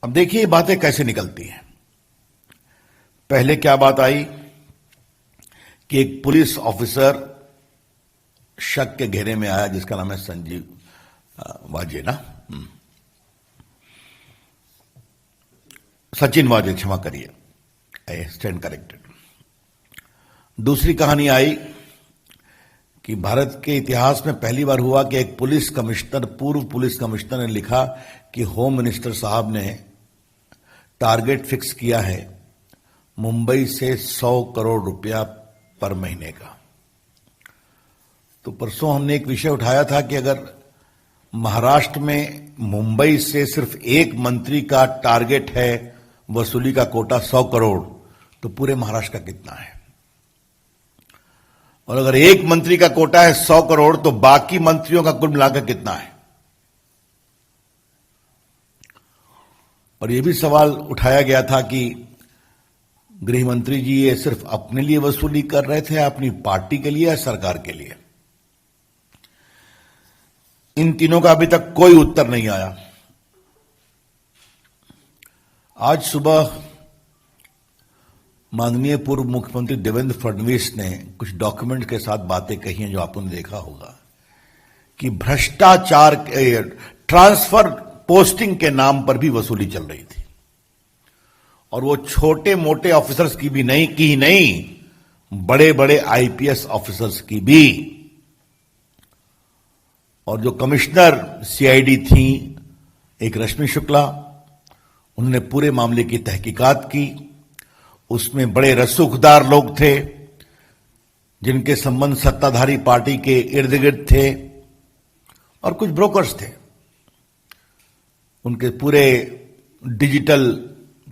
अब देखिए बातें कैसे निकलती हैं। पहले क्या बात आई कि एक पुलिस ऑफिसर शक के घेरे में आया जिसका नाम है संजीव वाजे ना, सचिन वाजे, क्षमा करिए, आई स्टैंड करेक्टेड। दूसरी कहानी आई कि भारत के इतिहास में पहली बार हुआ कि एक पुलिस कमिश्नर, पूर्व पुलिस कमिश्नर ने लिखा कि होम मिनिस्टर साहब ने टारगेट फिक्स किया है मुंबई से 100 करोड़ रुपया पर महीने का। तो परसों हमने एक विषय उठाया था कि अगर महाराष्ट्र में मुंबई से सिर्फ एक मंत्री का टारगेट है वसूली का कोटा 100 करोड़, तो पूरे महाराष्ट्र का कितना है? और अगर एक मंत्री का कोटा है 100 करोड़ तो बाकी मंत्रियों का कुल मिलाकर कितना है? और यह भी सवाल उठाया गया था कि गृह मंत्री जी ये सिर्फ अपने लिए वसूली कर रहे थे, अपनी पार्टी के लिए या सरकार के लिए? इन तीनों का अभी तक कोई उत्तर नहीं आया। आज सुबह माननीय पूर्व मुख्यमंत्री देवेंद्र फडणवीस ने कुछ डॉक्यूमेंट के साथ बातें कही हैं जो आपने देखा होगा कि भ्रष्टाचार, ट्रांसफर पोस्टिंग के नाम पर भी वसूली चल रही थी, और वो छोटे मोटे ऑफिसर्स की भी नहीं, बड़े बड़े आईपीएस ऑफिसर्स की भी। और जो कमिश्नर सीआईडी थी एक रश्मि शुक्ला, उन्होंने पूरे मामले की तहकीकात की। उसमें बड़े रसूखदार लोग थे जिनके संबंध सत्ताधारी पार्टी के इर्द गिर्द थे, और कुछ ब्रोकर्स थे। उनके पूरे डिजिटल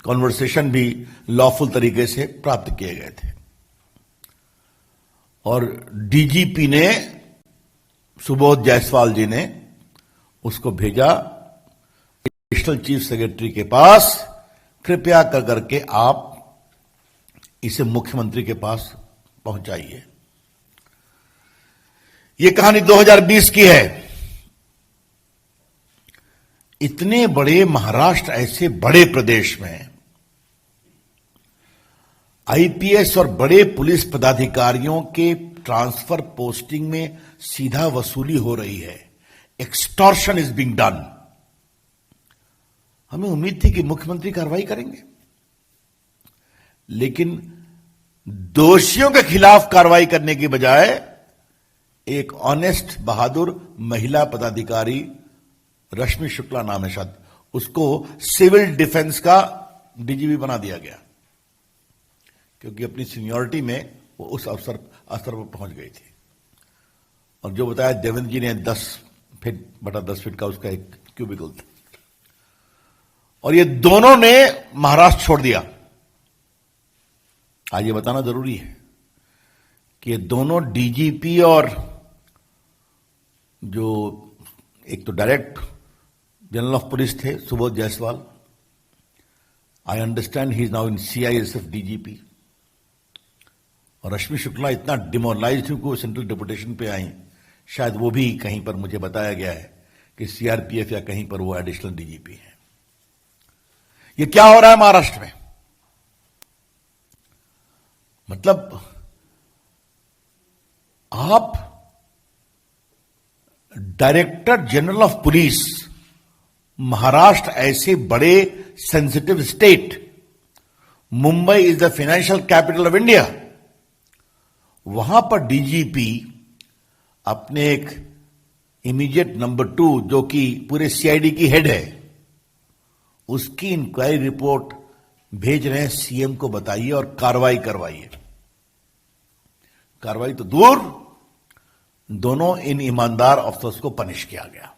कॉन्वर्सेशन भी लॉफुल तरीके से प्राप्त किए गए थे। और डीजीपी ने, सुबोध जायसवाल जी ने उसको भेजा एडिशनल चीफ सेक्रेटरी के पास, कृपया कर करके आप इसे मुख्यमंत्री के पास पहुंचाइए। यह कहानी 2020 की है। इतने बड़े महाराष्ट्र, ऐसे बड़े प्रदेश में आईपीएस और बड़े पुलिस पदाधिकारियों के ट्रांसफर पोस्टिंग में सीधा वसूली हो रही है। Extortion is being done. हमें उम्मीद थी कि मुख्यमंत्री कार्रवाई करेंगे, लेकिन दोषियों के खिलाफ कार्रवाई करने की बजाय एक ऑनेस्ट, बहादुर महिला पदाधिकारी, रश्मि शुक्ला नाम है शायद, उसको सिविल डिफेंस का डीजीपी बना दिया गया, क्योंकि अपनी सीनियरिटी में वो उस स्तर पर पहुंच गई थी। और जो बताया देवेंद्र जी ने 10 फीट बटा 10 फीट का उसका एक क्यूबिकल था, और ये दोनों ने महाराष्ट्र छोड़ दिया। आज ये बताना जरूरी है कि ये दोनों डीजीपी और जो एक तो डायरेक्ट जनरल ऑफ पुलिस थे Subodh Jaiswal, I understand he is now in CISF DGP, और रश्मि शुक्ला इतना डिमोरलाइज्ड हुई कि वो सेंट्रल डेपुटेशन पे आई। शायद वो भी कहीं पर, मुझे बताया गया है कि सीआरपीएफ या कहीं पर वो एडिशनल डीजीपी है। ये क्या हो रहा है महाराष्ट्र में? मतलब आप director general of police, Maharashtra ऐसे बड़े sensitive state, Mumbai is the financial capital of India, वहां पर डीजीपी अपने एक इमीडिएट नंबर 2 जो कि पूरे सीआईडी की हेड है, उसकी इंक्वायरी रिपोर्ट भेज रहे हैं सीएम को, बताइए, और कार्रवाई करवाइए। कार्रवाई तो दूर, दोनों इन ईमानदार अफसर्स को पनिश किया गया।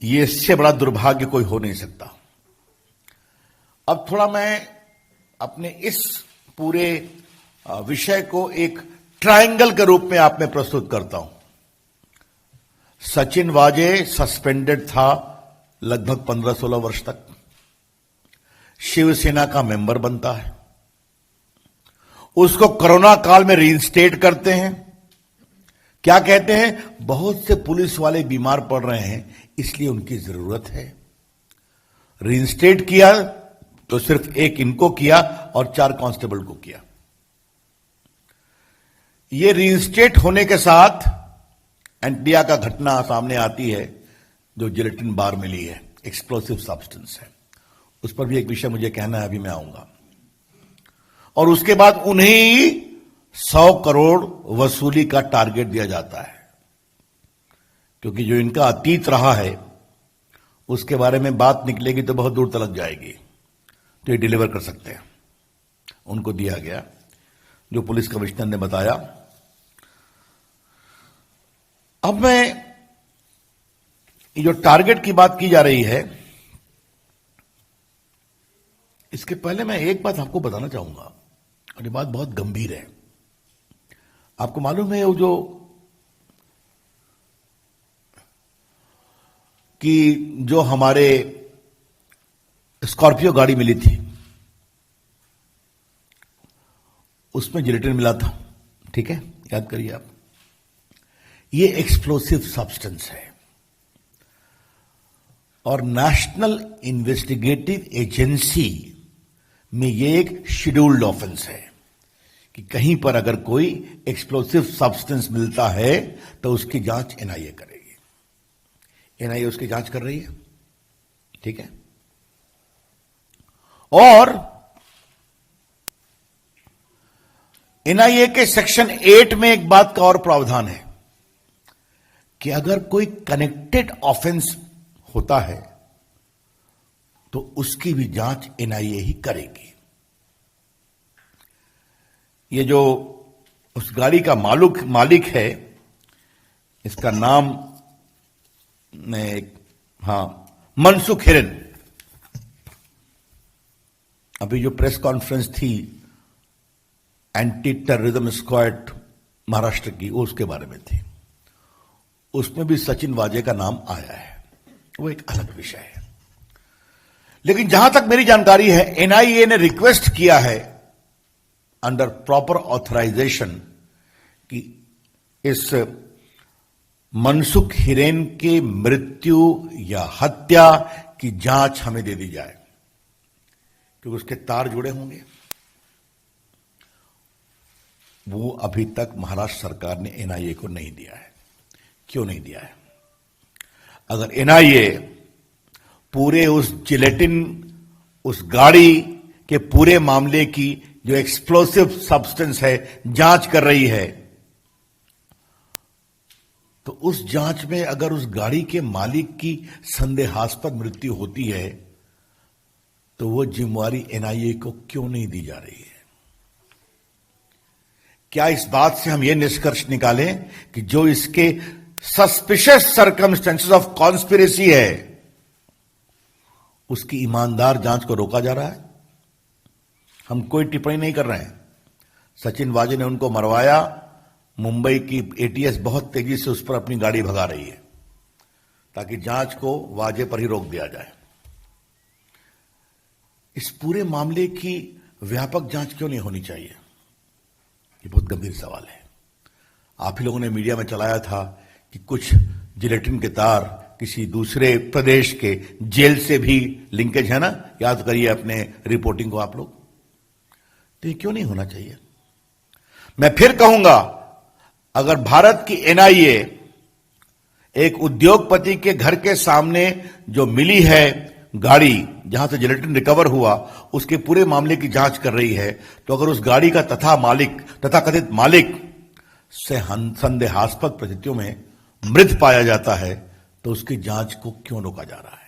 ये इससे बड़ा दुर्भाग्य कोई हो नहीं सकता। अब थोड़ा मैं अपने इस पूरे विषय को एक ट्रायंगल के रूप में आप में प्रस्तुत करता हूं। सचिन वाजे सस्पेंडेड था लगभग 15-16 वर्ष तक, शिवसेना का मेंबर बनता है, उसको कोरोना काल में रीइंस्टेट करते हैं, क्या कहते हैं? बहुत से पुलिस वाले बीमार पड़ रहे हैं, इसलिए उनकी जरूरत है। रीइंस्टेट किया तो सिर्फ एक इनको किया और 4 कांस्टेबल को किया। ये रीइंस्टेट होने के साथ एंटिया का घटना सामने आती है, जो जिलेटिन बार मिली है, एक्सप्लोसिव सब्सटेंस है। उस पर भी एक विषय मुझे कहना है, अभी मैं आऊंगा। और उसके बाद उन्हें 100 करोड़ वसूली का टारगेट दिया जाता है, क्योंकि जो इनका अतीत रहा है उसके बारे में बात निकलेगी तो बहुत दूर तक जाएगी, तो ये डिलीवर कर सकते हैं। उनको दिया गया, जो पुलिस कमिश्नर ने बताया। अब मैं ये जो टारगेट की बात की जा रही है, इसके पहले मैं एक बात आपको बताना चाहूंगा, और ये बात बहुत गंभीर है। आपको मालूम है वो जो हमारे स्कॉर्पियो गाड़ी मिली थी, उसमें जिलेटिन मिला था, ठीक है, याद करिए आप। ये एक्सप्लोसिव सब्सटेंस है और नेशनल इन्वेस्टिगेटिव एजेंसी में ये एक शेड्यूल्ड ऑफेंस है कि कहीं पर अगर कोई एक्सप्लोसिव सब्सटेंस मिलता है तो उसकी जांच एनआईए करेगी। एनआईए उसकी जांच कर रही है, ठीक है। और एनआईए के सेक्शन 8 में एक बात का और प्रावधान है कि अगर कोई कनेक्टेड ऑफेंस होता है तो उसकी भी जांच एनआईए ही करेगी। ये जो उस गाड़ी का मालिक है, इसका नाम मनसुख हिरेन। अभी जो प्रेस कॉन्फ्रेंस थी एंटी टेररिज्म स्क्वाड महाराष्ट्र की, वो उसके बारे में थी। उसमें भी सचिन वाजे का नाम आया है, वो एक अलग विषय है। लेकिन जहां तक मेरी जानकारी है, एनआईए ने रिक्वेस्ट किया है अंडर प्रॉपर ऑथराइजेशन कि इस मनसुख हिरेन के मृत्यु या हत्या की जांच हमें दे दी जाए, क्योंकि उसके तार जुड़े होंगे। वो अभी तक महाराष्ट्र सरकार ने एनआईए को नहीं दिया है। क्यों नहीं दिया है? अगर एनआईए पूरे उस जिलेटिन, उस गाड़ी के पूरे मामले की जो एक्सप्लोसिव सब्सटेंस है जांच कर रही है, तो उस जांच में अगर उस गाड़ी के मालिक की संदेहास्पद मृत्यु होती है तो वो जिम्मेवारी एनआईए को क्यों नहीं दी जा रही है? क्या इस बात से हम ये निष्कर्ष निकालें कि जो इसके सस्पिशियस सर्कमस्टेंसेस ऑफ कॉन्स्पिरेसी है, उसकी ईमानदार जांच को रोका जा रहा है? हम कोई टिप्पणी नहीं कर रहे हैं। सचिन वाजे ने उनको मरवाया, मुंबई की एटीएस बहुत तेजी से उस पर अपनी गाड़ी भगा रही है ताकि जांच को वाजे पर ही रोक दिया जाए। इस पूरे मामले की व्यापक जांच क्यों नहीं होनी चाहिए? ये बहुत गंभीर सवाल है। आप ही लोगों ने मीडिया में चलाया था कि कुछ जिलेटिन के तार किसी दूसरे प्रदेश के जेल से भी लिंकेज है ना, याद करिए अपने रिपोर्टिंग को आप लोग। तो ये क्यों नहीं होना चाहिए? मैं फिर कहूंगा, अगर भारत की एनआईए एक उद्योगपति के घर के सामने जो मिली है गाड़ी, जहां से जिलेटिन रिकवर हुआ, उसके पूरे मामले की जांच कर रही है, तो अगर उस गाड़ी का तथाकथित मालिक से संदेहास्पद परिस्थितियों में मृत पाया जाता है तो उसकी जांच को क्यों रोका जा रहा है?